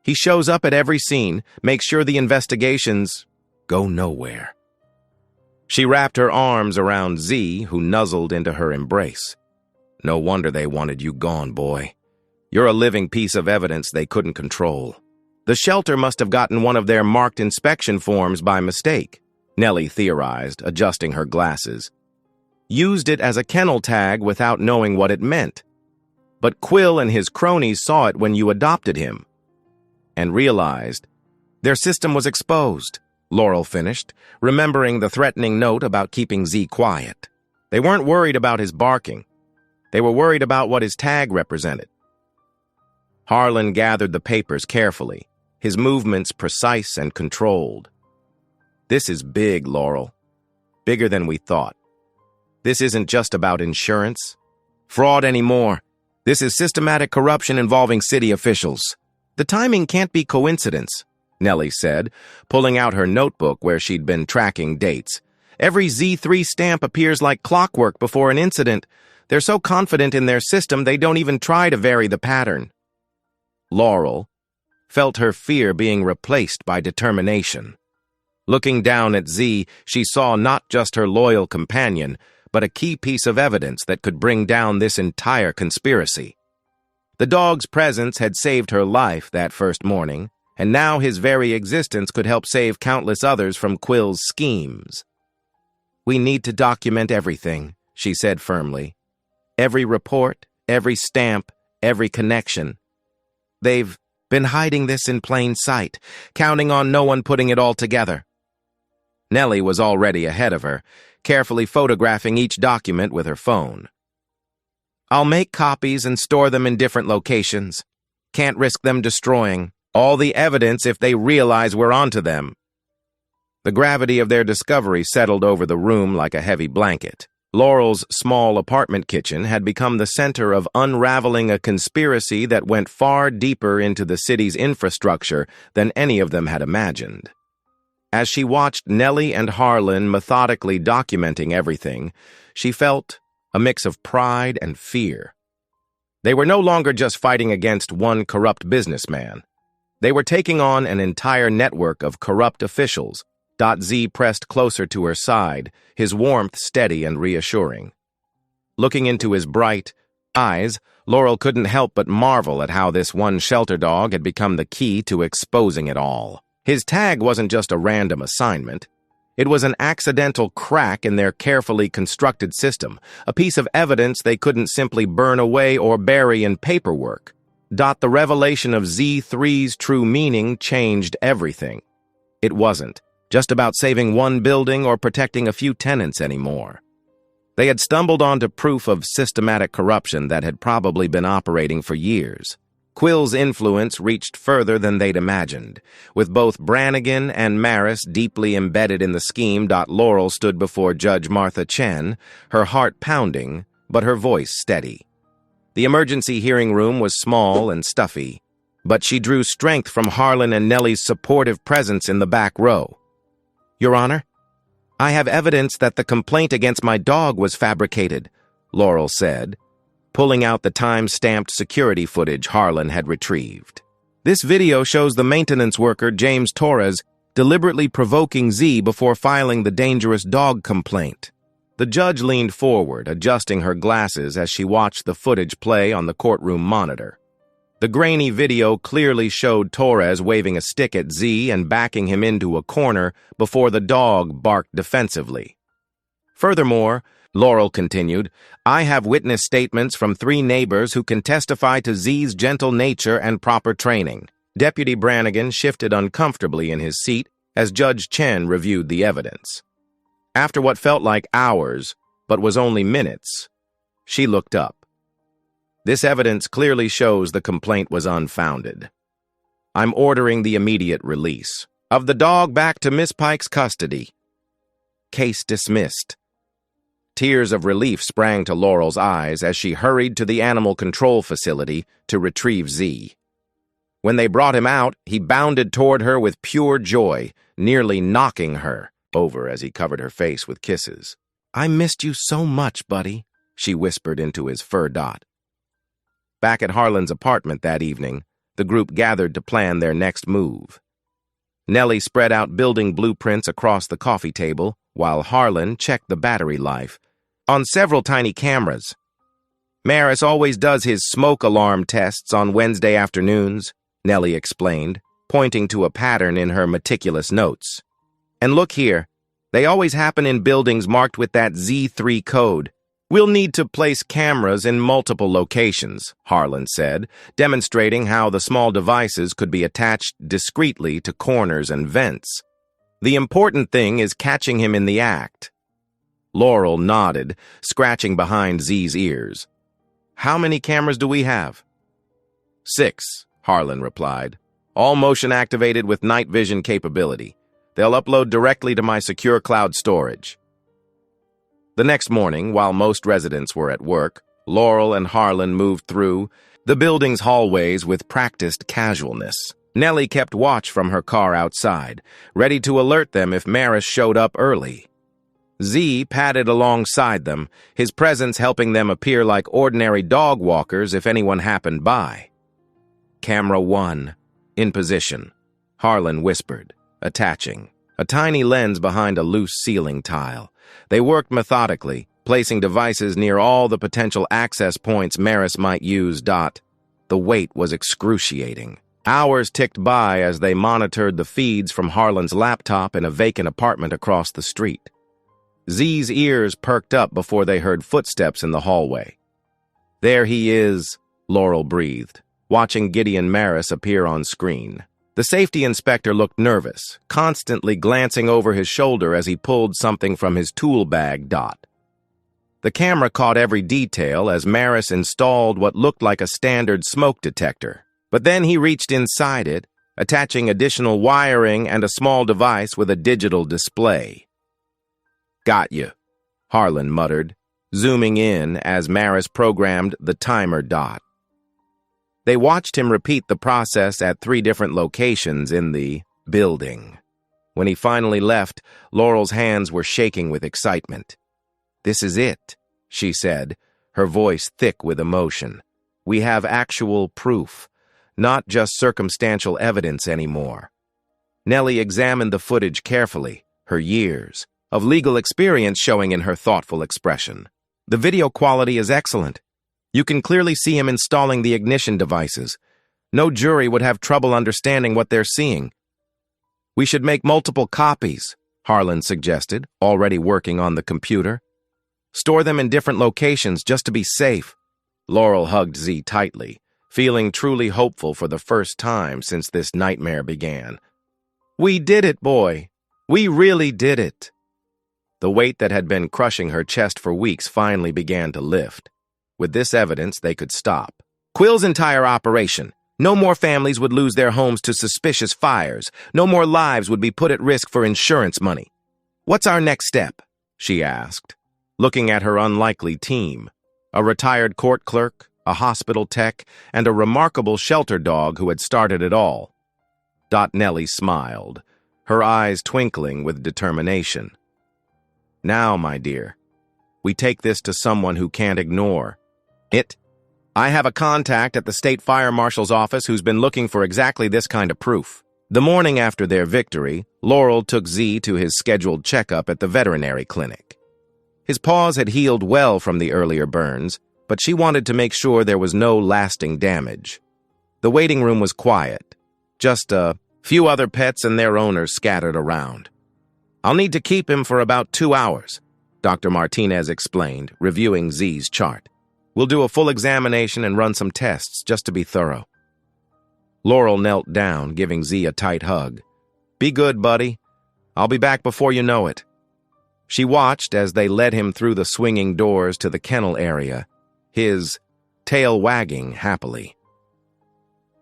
He shows up at every scene, makes sure the investigations go nowhere. She wrapped her arms around Z, who nuzzled into her embrace. "No wonder they wanted you gone, boy. You're a living piece of evidence they couldn't control. The shelter must have gotten one of their marked inspection forms by mistake," Nellie theorized, adjusting her glasses. "Used it as a kennel tag without knowing what it meant. But Quill and his cronies saw it when you adopted him and realized their system was exposed," Laurel finished, remembering the threatening note about keeping Z quiet. They weren't worried about his barking. They were worried about what his tag represented. Harlan gathered the papers carefully, his movements precise and controlled. "This is big, Laurel. Bigger than we thought. This isn't just about insurance, fraud anymore. This is systematic corruption involving city officials. The timing can't be coincidence," Nellie said, pulling out her notebook where she'd been tracking dates. "Every Z3 stamp appears like clockwork before an incident. They're so confident in their system they don't even try to vary the pattern." Laurel felt her fear being replaced by determination. Looking down at Z, she saw not just her loyal companion, but a key piece of evidence that could bring down this entire conspiracy. The dog's presence had saved her life that first morning, and now his very existence could help save countless others from Quill's schemes. "We need to document everything," she said firmly. "Every report, every stamp, every connection. They've been hiding this in plain sight, counting on no one putting it all together." Nellie was already ahead of her, carefully photographing each document with her phone. "I'll make copies and store them in different locations. Can't risk them destroying all the evidence if they realize we're onto them." The gravity of their discovery settled over the room like a heavy blanket. Laurel's small apartment kitchen had become the center of unraveling a conspiracy that went far deeper into the city's infrastructure than any of them had imagined. As she watched Nellie and Harlan methodically documenting everything, she felt a mix of pride and fear. They were no longer just fighting against one corrupt businessman. They were taking on an entire network of corrupt officials, Z pressed closer to her side, his warmth steady and reassuring. Looking into his bright eyes, Laurel couldn't help but marvel at how this one shelter dog had become the key to exposing it all. His tag wasn't just a random assignment. It was an accidental crack in their carefully constructed system, a piece of evidence they couldn't simply burn away or bury in paperwork. The revelation of Z3's true meaning changed everything. It wasn't just about saving one building or protecting a few tenants anymore. They had stumbled onto proof of systematic corruption that had probably been operating for years. Quill's influence reached further than they'd imagined. With both Brannigan and Maris deeply embedded in the scheme, Laurel stood before Judge Martha Chen, her heart pounding, but her voice steady. The emergency hearing room was small and stuffy, but she drew strength from Harlan and Nellie's supportive presence in the back row. "Your Honor, I have evidence that the complaint against my dog was fabricated," Laurel said, pulling out the time-stamped security footage Harlan had retrieved. This video shows the maintenance worker, James Torres, deliberately provoking Z before filing the dangerous dog complaint. The judge leaned forward, adjusting her glasses as she watched the footage play on the courtroom monitor. The grainy video clearly showed Torres waving a stick at Z and backing him into a corner before the dog barked defensively. Furthermore, Laurel continued, "I have witness statements from 3 neighbors who can testify to Z's gentle nature and proper training." Deputy Brannigan shifted uncomfortably in his seat as Judge Chen reviewed the evidence. After what felt like hours, but was only minutes, she looked up. "This evidence clearly shows the complaint was unfounded. I'm ordering the immediate release of the dog back to Miss Pike's custody." Case dismissed. Tears of relief sprang to Laurel's eyes as she hurried to the animal control facility to retrieve Z. When they brought him out, he bounded toward her with pure joy, nearly knocking her over as he covered her face with kisses. "I missed you so much, buddy," she whispered into his fur dot. Back at Harlan's apartment that evening, the group gathered to plan their next move. Nellie spread out building blueprints across the coffee table, while Harlan checked the battery life on several tiny cameras. "Maris always does his smoke alarm tests on Wednesday afternoons," Nellie explained, pointing to a pattern in her meticulous notes. "And look here, they always happen in buildings marked with that Z3 code. We'll need to place cameras in multiple locations," Harlan said, demonstrating how the small devices could be attached discreetly to corners and vents. "The important thing is catching him in the act." Laurel nodded, scratching behind Z's ears. "How many cameras do we have?" 6, Harlan replied, "all motion-activated with night vision capability. They'll upload directly to my secure cloud storage." The next morning, while most residents were at work, Laurel and Harlan moved through the building's hallways with practiced casualness. Nellie kept watch from her car outside, ready to alert them if Maris showed up early. Z padded alongside them, his presence helping them appear like ordinary dog walkers if anyone happened by. "Camera 1, in position," Harlan whispered, attaching a tiny lens behind a loose ceiling tile. They worked methodically, placing devices near all the potential access points Maris might use. The wait was excruciating. Hours ticked by as they monitored the feeds from Harlan's laptop in a vacant apartment across the street. Z's ears perked up before they heard footsteps in the hallway. "There he is," Laurel breathed, watching Gideon Maris appear on screen. The safety inspector looked nervous, constantly glancing over his shoulder as he pulled something from his tool bag. The camera caught every detail as Maris installed what looked like a standard smoke detector. But then he reached inside it, attaching additional wiring and a small device with a digital display. "Got you," Harlan muttered, zooming in as Maris programmed the timer. They watched him repeat the process at 3 different locations in the building. When he finally left, Laurel's hands were shaking with excitement. "This is it," she said, her voice thick with emotion. "We have actual proof, not just circumstantial evidence anymore." Nellie examined the footage carefully, her years of legal experience showing in her thoughtful expression. The video quality is excellent. You can clearly see him installing the ignition devices. No jury would have trouble understanding what they're seeing. We should make multiple copies, Harlan suggested, already working on the computer. Store them in different locations just to be safe. Laurel hugged Z tightly, feeling truly hopeful for the first time since this nightmare began. We did it, boy. We really did it. The weight that had been crushing her chest for weeks finally began to lift. With this evidence, they could stop. Quill's entire operation. No more families would lose their homes to suspicious fires. No more lives would be put at risk for insurance money. What's our next step? She asked, looking at her unlikely team. A retired court clerk, a hospital tech, and a remarkable shelter dog who had started it all. Nellie smiled, her eyes twinkling with determination. Now, my dear, we take this to someone who can't ignore it. I have a contact at the state fire marshal's office who's been looking for exactly this kind of proof. The morning after their victory, Laurel took Z to his scheduled checkup at the veterinary clinic. His paws had healed well from the earlier burns, but she wanted to make sure there was no lasting damage. The waiting room was quiet, just a few other pets and their owners scattered around. I'll need to keep him for about 2 hours, Dr. Martinez explained, reviewing Z's chart. We'll do a full examination and run some tests just to be thorough. Laurel knelt down, giving Z a tight hug. Be good, buddy. I'll be back before you know it. She watched as they led him through the swinging doors to the kennel area, his tail wagging happily.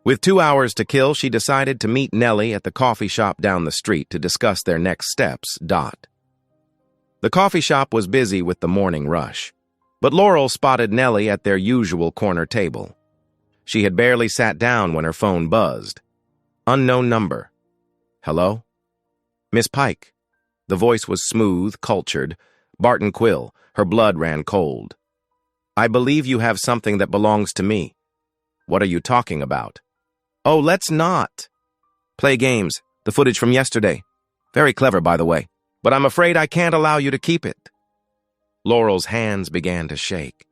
With 2 hours to kill, she decided to meet Nellie at the coffee shop down the street to discuss their next steps. The coffee shop was busy with the morning rush, but Laurel spotted Nellie at their usual corner table. She had barely sat down when her phone buzzed. Unknown number. Hello? Miss Pike. The voice was smooth, cultured. Barton Quill. Her blood ran cold. I believe you have something that belongs to me. What are you talking about? Oh, let's not. Play games. The footage from yesterday. Very clever, by the way. But I'm afraid I can't allow you to keep it. Laurel's hands began to shake.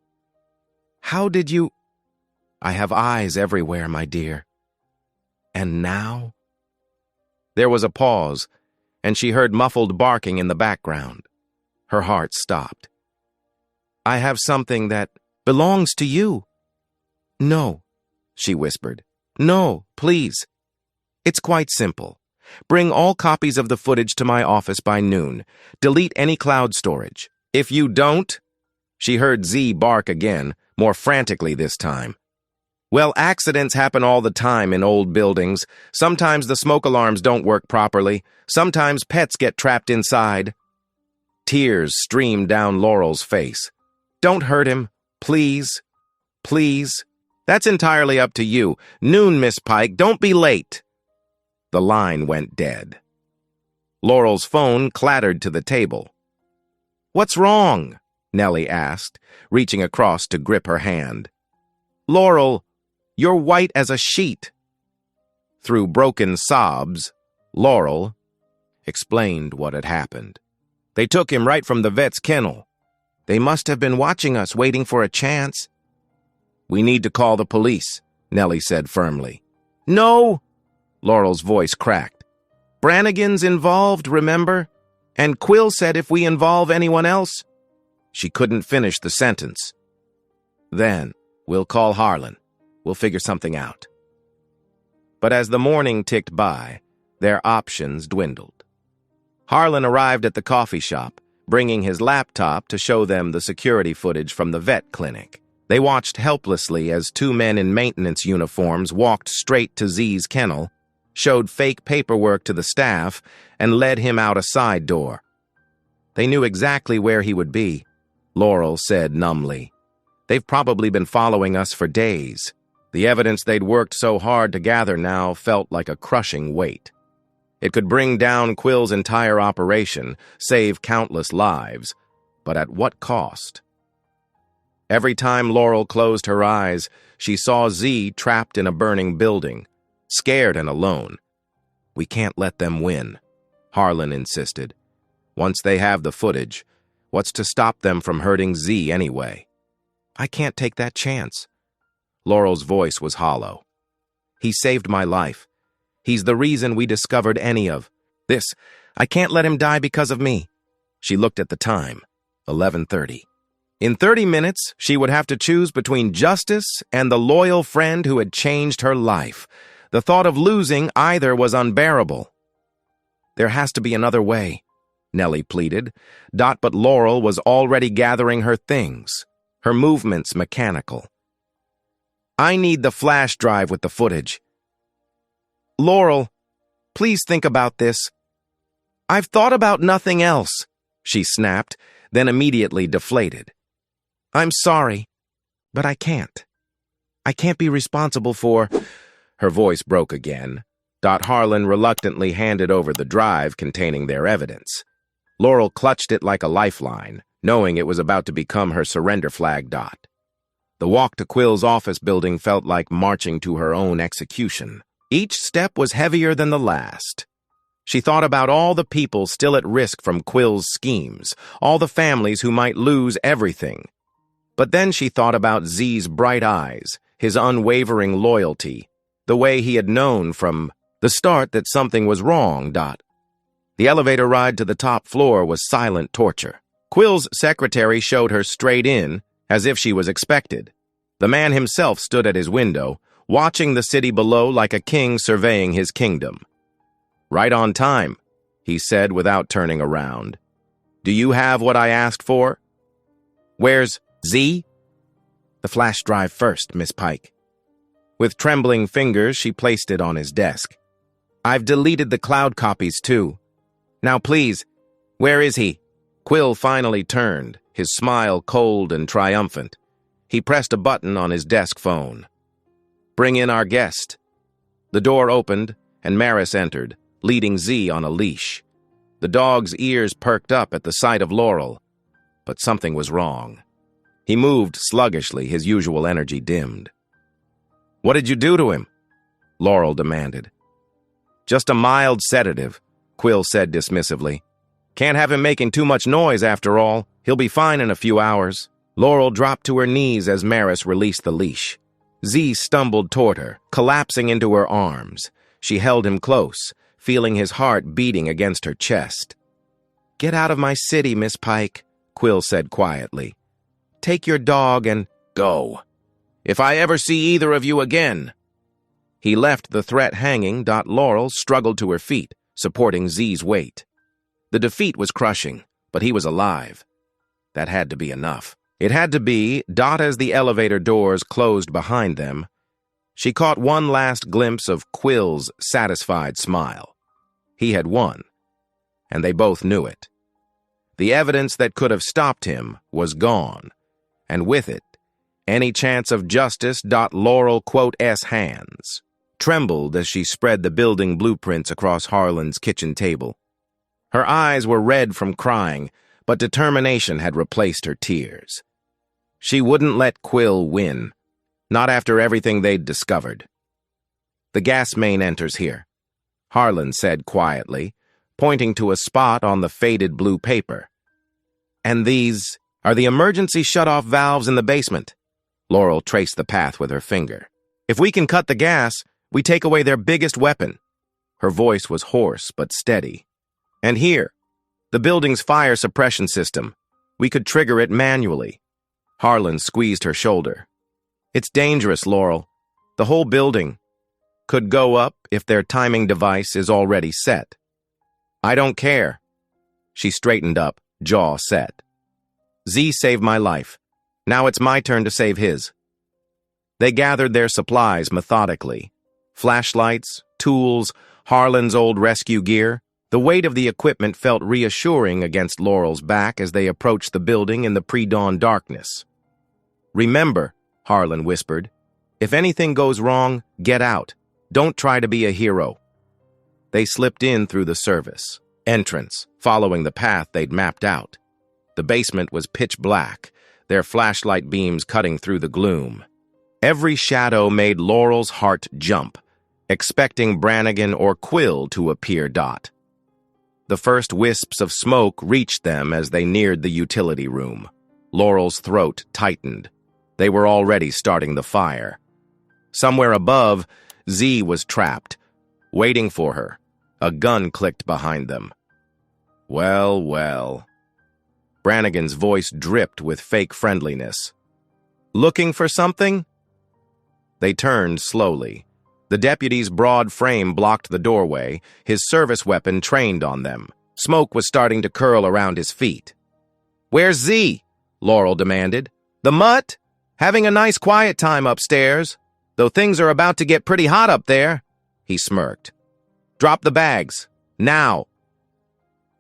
How did you... I have eyes everywhere, my dear. And now? There was a pause, and she heard muffled barking in the background. Her heart stopped. I have something that belongs to you. No, she whispered. No, please. It's quite simple. Bring all copies of the footage to my office by noon. Delete any cloud storage. If you don't... She heard Z bark again, more frantically this time. Well, accidents happen all the time in old buildings. Sometimes the smoke alarms don't work properly. Sometimes pets get trapped inside. Tears streamed down Laurel's face. Don't hurt him. Please. Please. That's entirely up to you. Noon, Miss Pike. Don't be late. The line went dead. Laurel's phone clattered to the table. What's wrong? Nellie asked, reaching across to grip her hand. Laurel, you're white as a sheet. Through broken sobs, Laurel explained what had happened. They took him right from the vet's kennel. They must have been watching us, waiting for a chance. We need to call the police, Nellie said firmly. No! Laurel's voice cracked. Brannigan's involved, remember? And Quill said if we involve anyone else... She couldn't finish the sentence. Then, we'll call Harlan. We'll figure something out. But as the morning ticked by, their options dwindled. Harlan arrived at the coffee shop, bringing his laptop to show them the security footage from the vet clinic. They watched helplessly as 2 men in maintenance uniforms walked straight to Z's kennel, showed fake paperwork to the staff, and led him out a side door. They knew exactly where he would be, Laurel said numbly. They've probably been following us for days. The evidence they'd worked so hard to gather now felt like a crushing weight. It could bring down Quill's entire operation, save countless lives, but at what cost? Every time Laurel closed her eyes, she saw Z trapped in a burning building, scared and alone. We can't let them win, Harlan insisted. Once they have the footage, what's to stop them from hurting Z anyway? I can't take that chance. Laurel's voice was hollow. He saved my life. He's the reason we discovered any of this. I can't let him die because of me. She looked at the time, 11:30. In 30 minutes, she would have to choose between justice and the loyal friend who had changed her life. The thought of losing either was unbearable. There has to be another way, Nellie pleaded. But Laurel was already gathering her things, her movements mechanical. I need the flash drive with the footage. Laurel, please think about this. I've thought about nothing else, she snapped, then immediately deflated. I'm sorry, but I can't. I can't be responsible for... Her voice broke again. Harlan reluctantly handed over the drive containing their evidence. Laurel clutched it like a lifeline, knowing it was about to become her surrender flag. The walk to Quill's office building felt like marching to her own execution. Each step was heavier than the last. She thought about all the people still at risk from Quill's schemes, all the families who might lose everything. But then she thought about Z's bright eyes, his unwavering loyalty, the way he had known from the start that something was wrong. The elevator ride to the top floor was silent torture. Quill's secretary showed her straight in, as if she was expected. The man himself stood at his window, watching the city below like a king surveying his kingdom. Right on time, he said without turning around. Do you have what I asked for? Where's Z? The flash drive first, Miss Pike. With trembling fingers, she placed it on his desk. I've deleted the cloud copies, too. Now, please, where is he? Quill finally turned, his smile cold and triumphant. He pressed a button on his desk phone. Bring in our guest. The door opened, and Maris entered, leading Z on a leash. The dog's ears perked up at the sight of Laurel, but something was wrong. He moved sluggishly, his usual energy dimmed. What did you do to him? Laurel demanded. Just a mild sedative, Quill said dismissively. Can't have him making too much noise after all. He'll be fine in a few hours. Laurel dropped to her knees as Maris released the leash. Z stumbled toward her, collapsing into her arms. She held him close, feeling his heart beating against her chest. Get out of my city, Miss Pike, Quill said quietly. Take your dog and go. If I ever see either of you again. He left the threat hanging. Laurel struggled to her feet, supporting Z's weight. The defeat was crushing, but he was alive. That had to be enough. It had to be. As the elevator doors closed behind them, she caught one last glimpse of Quill's satisfied smile. He had won, and they both knew it. The evidence that could have stopped him was gone, and with it, any chance of justice. Laurel, S hands, trembled as she spread the building blueprints across Harlan's kitchen table. Her eyes were red from crying, but determination had replaced her tears. She wouldn't let Quill win, not after everything they'd discovered. The gas main enters here, Harlan said quietly, pointing to a spot on the faded blue paper. And these are the emergency shut-off valves in the basement. Laurel traced the path with her finger. If we can cut the gas, we take away their biggest weapon. Her voice was hoarse but steady. And here, the building's fire suppression system. We could trigger it manually. Harlan squeezed her shoulder. It's dangerous, Laurel. The whole building could go up if their timing device is already set. I don't care. She straightened up, jaw set. Z saved my life. Now it's my turn to save his. They gathered their supplies methodically. Flashlights, tools, Harlan's old rescue gear. The weight of the equipment felt reassuring against Laurel's back as they approached the building in the pre-dawn darkness. Remember, Harlan whispered, if anything goes wrong, get out. Don't try to be a hero. They slipped in through the service entrance, following the path they'd mapped out. The basement was pitch black, their flashlight beams cutting through the gloom. Every shadow made Laurel's heart jump, expecting Brannigan or Quill to appear. The first wisps of smoke reached them as they neared the utility room. Laurel's throat tightened. They were already starting the fire. Somewhere above, Z was trapped, waiting for her. A gun clicked behind them. Well, well. Brannigan's voice dripped with fake friendliness. Looking for something? They turned slowly. The deputy's broad frame blocked the doorway, his service weapon trained on them. Smoke was starting to curl around his feet. "Where's Z?" Laurel demanded. "The mutt? Having a nice quiet time upstairs, though things are about to get pretty hot up there," he smirked. "Drop the bags. Now."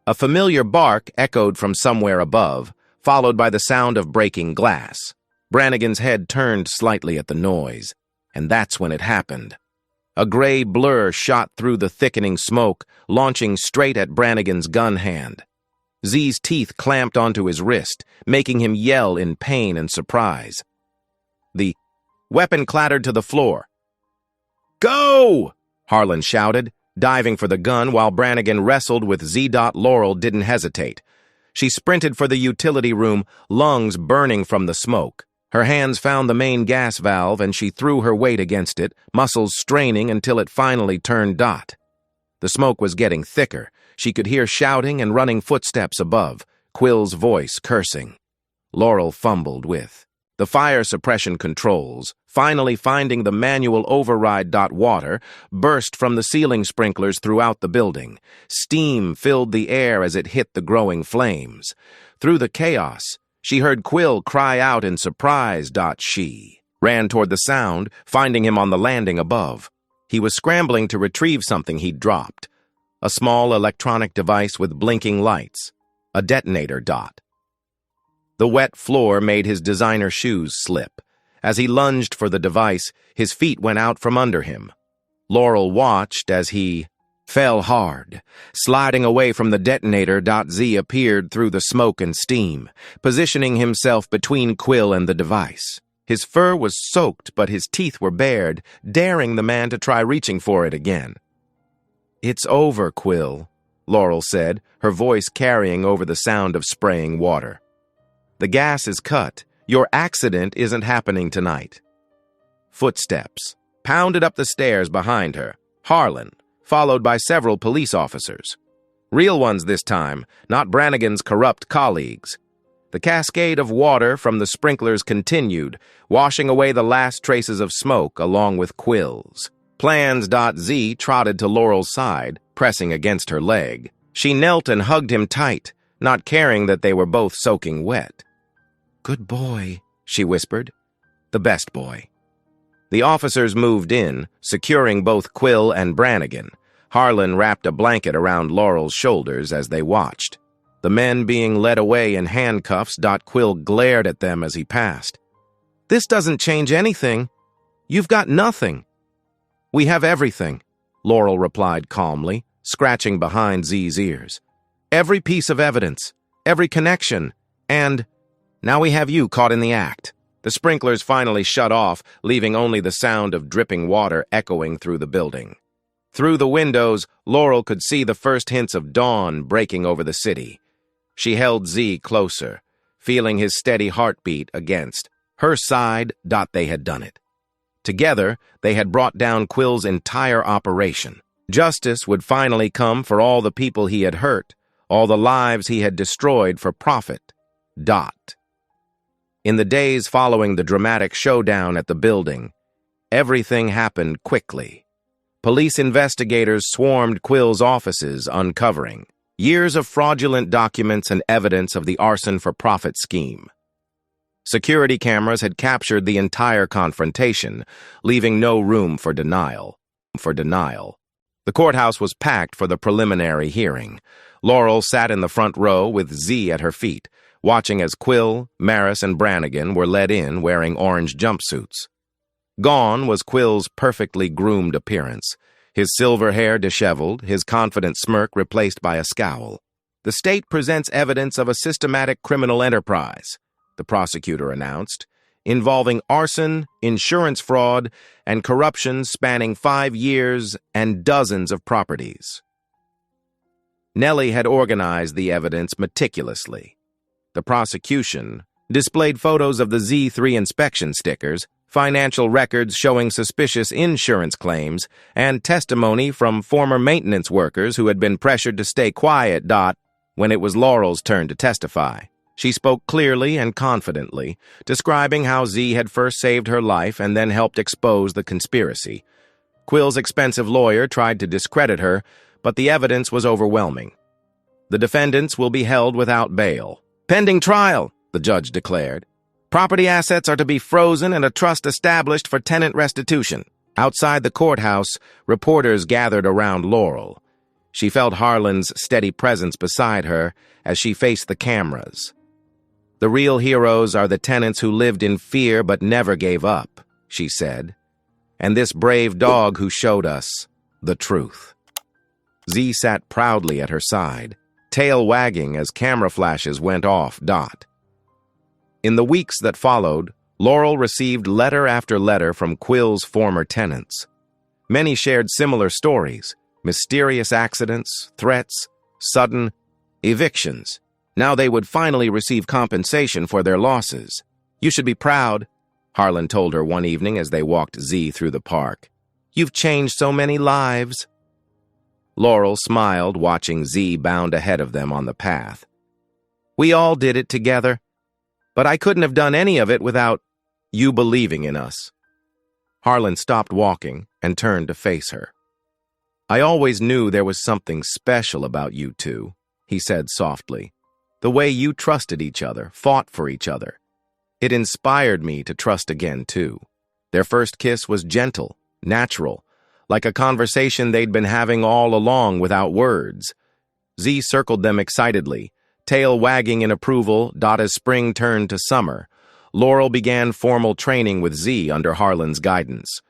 A familiar bark echoed from somewhere above, followed by the sound of breaking glass. Brannigan's head turned slightly at the noise, and that's when it happened. A gray blur shot through the thickening smoke, launching straight at Brannigan's gun hand. Z's teeth clamped onto his wrist, making him yell in pain and surprise. The weapon clattered to the floor. "Go!" Harlan shouted, diving for the gun while Brannigan wrestled with Z. Laurel didn't hesitate. She sprinted for the utility room, lungs burning from the smoke. Her hands found the main gas valve and she threw her weight against it, muscles straining until it finally turned dot. The smoke was getting thicker. She could hear shouting and running footsteps above, Quill's voice cursing. Laurel fumbled with the fire suppression controls, finally finding the manual override. Water burst from the ceiling sprinklers throughout the building. Steam filled the air as it hit the growing flames. Through the chaos, she heard Quill cry out in surprise. She ran toward the sound, finding him on the landing above. He was scrambling to retrieve something he'd dropped. A small electronic device with blinking lights. A detonator. The wet floor made his designer shoes slip. As he lunged for the device, his feet went out from under him. Laurel watched as he fell hard. Sliding away from the detonator. Z appeared through the smoke and steam, positioning himself between Quill and the device. His fur was soaked, but his teeth were bared, daring the man to try reaching for it again. "It's over, Quill," Laurel said, her voice carrying over the sound of spraying water. "The gas is cut. Your accident isn't happening tonight." Footsteps pounded up the stairs behind her. Harlan, followed by several police officers. Real ones this time, not Brannigan's corrupt colleagues. The cascade of water from the sprinklers continued, washing away the last traces of smoke along with Quill's. Plans. Z trotted to Laurel's side, pressing against her leg. She knelt and hugged him tight, not caring that they were both soaking wet. "Good boy," she whispered. "The best boy." The officers moved in, securing both Quill and Brannigan. Harlan wrapped a blanket around Laurel's shoulders as they watched. The men being led away in handcuffs. Quill glared at them as he passed. "This doesn't change anything. You've got nothing." "We have everything," Laurel replied calmly, scratching behind Z's ears. "Every piece of evidence, every connection, and now we have you caught in the act." The sprinklers finally shut off, leaving only the sound of dripping water echoing through the building. Through the windows, Laurel could see the first hints of dawn breaking over the city. She held Z closer, feeling his steady heartbeat against her side. They had done it. Together, they had brought down Quill's entire operation. Justice would finally come for all the people he had hurt, all the lives he had destroyed for profit. In the days following the dramatic showdown at the building, everything happened quickly. Police investigators swarmed Quill's offices, uncovering years of fraudulent documents and evidence of the arson-for-profit scheme. Security cameras had captured the entire confrontation, leaving no room for denial. The courthouse was packed for the preliminary hearing. Laurel sat in the front row with Z at her feet, watching as Quill, Maris, and Brannigan were led in wearing orange jumpsuits. Gone was Quill's perfectly groomed appearance, his silver hair disheveled, his confident smirk replaced by a scowl. "The state presents evidence of a systematic criminal enterprise," the prosecutor announced, "involving arson, insurance fraud, and corruption spanning 5 years and dozens of properties." Nellie had organized the evidence meticulously. The prosecution displayed photos of the Z3 inspection stickers, financial records showing suspicious insurance claims, and testimony from former maintenance workers who had been pressured to stay quiet. When it was Laurel's turn to testify, she spoke clearly and confidently, describing how Z had first saved her life and then helped expose the conspiracy. Quill's expensive lawyer tried to discredit her, but the evidence was overwhelming. The defendants will be held without bail. Pending trial, the judge declared. Property assets are to be frozen and a trust established for tenant restitution. Outside the courthouse, reporters gathered around Laurel. She felt Harlan's steady presence beside her as she faced the cameras. The real heroes are the tenants who lived in fear but never gave up, she said. And this brave dog who showed us the truth. Z sat proudly at her side, tail wagging as camera flashes went off. In the weeks that followed, Laurel received letter after letter from Quill's former tenants. Many shared similar stories, mysterious accidents, threats, sudden evictions. Now they would finally receive compensation for their losses. You should be proud, Harlan told her one evening as they walked Z through the park. You've changed so many lives. Laurel smiled, watching Z bound ahead of them on the path. We all did it together, but I couldn't have done any of it without you believing in us. Harlan stopped walking and turned to face her. I always knew there was something special about you two, he said softly. The way you trusted each other, fought for each other. It inspired me to trust again, too. Their first kiss was gentle, natural, like a conversation they'd been having all along without words. Z circled them excitedly, tail wagging in approval. As spring turned to summer, Laurel began formal training with Z under Harlan's guidance.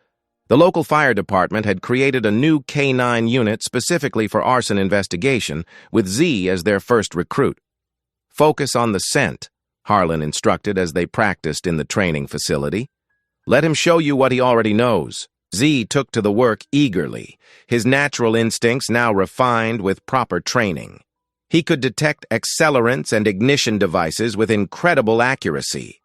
The local fire department had created a new K-9 unit specifically for arson investigation, with Z as their first recruit. Focus on the scent, Harlan instructed as they practiced in the training facility. Let him show you what he already knows. Z took to the work eagerly, his natural instincts now refined with proper training. He could detect accelerants and ignition devices with incredible accuracy.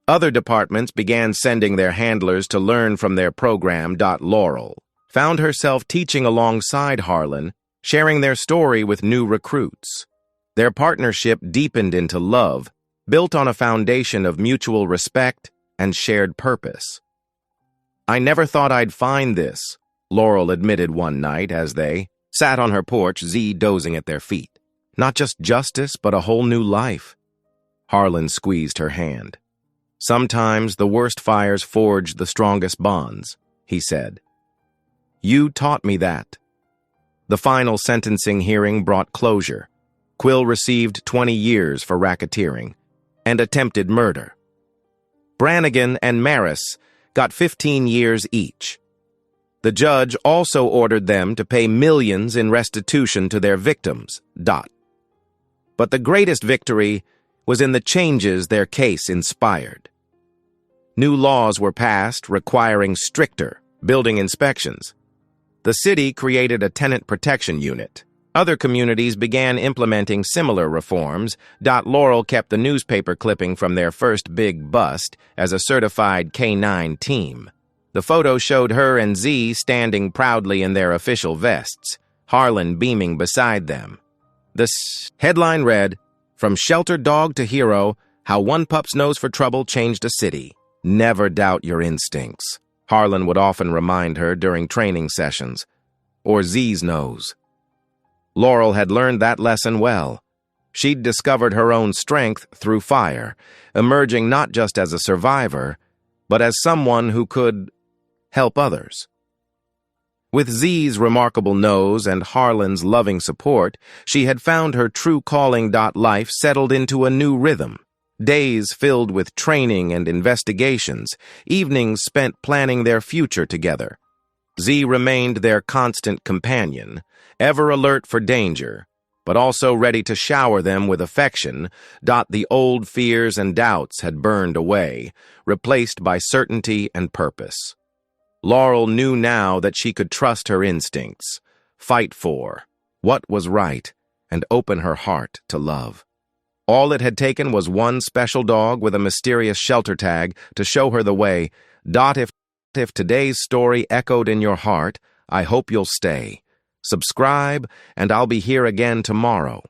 Other departments began sending their handlers to learn from their program. Laurel found herself teaching alongside Harlan, sharing their story with new recruits. Their partnership deepened into love, built on a foundation of mutual respect and shared purpose. I never thought I'd find this, Laurel admitted one night as they sat on her porch, Z dozing at their feet. Not just justice, but a whole new life. Harlan squeezed her hand. Sometimes the worst fires forge the strongest bonds, he said. You taught me that. The final sentencing hearing brought closure. Quill received 20 years for racketeering and attempted murder. Brannigan and Maris got 15 years each. The judge also ordered them to pay millions in restitution to their victims. But the greatest victory was in the changes their case inspired. New laws were passed requiring stricter building inspections. The city created a tenant protection unit. Other communities began implementing similar reforms. Laurel kept the newspaper clipping from their first big bust as a certified K-9 team. The photo showed her and Z standing proudly in their official vests, Harlan beaming beside them. The headline read, "From sheltered dog to hero, how one pup's nose for trouble changed a city. Never doubt your instincts," Harlan would often remind her during training sessions. Or Z's nose. Laurel had learned that lesson well. She'd discovered her own strength through fire, emerging not just as a survivor, but as someone who could help others. With Z's remarkable nose and Harlan's loving support, she had found her true calling. Life settled into a new rhythm. Days filled with training and investigations, evenings spent planning their future together. Z remained their constant companion, ever alert for danger, but also ready to shower them with affection. The old fears and doubts had burned away, replaced by certainty and purpose. Laurel knew now that she could trust her instincts, fight for what was right, and open her heart to love. All it had taken was one special dog with a mysterious shelter tag to show her the way. If today's story echoed in your heart, I hope you'll stay. Subscribe, and I'll be here again tomorrow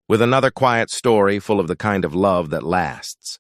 with another quiet story full of the kind of love that lasts.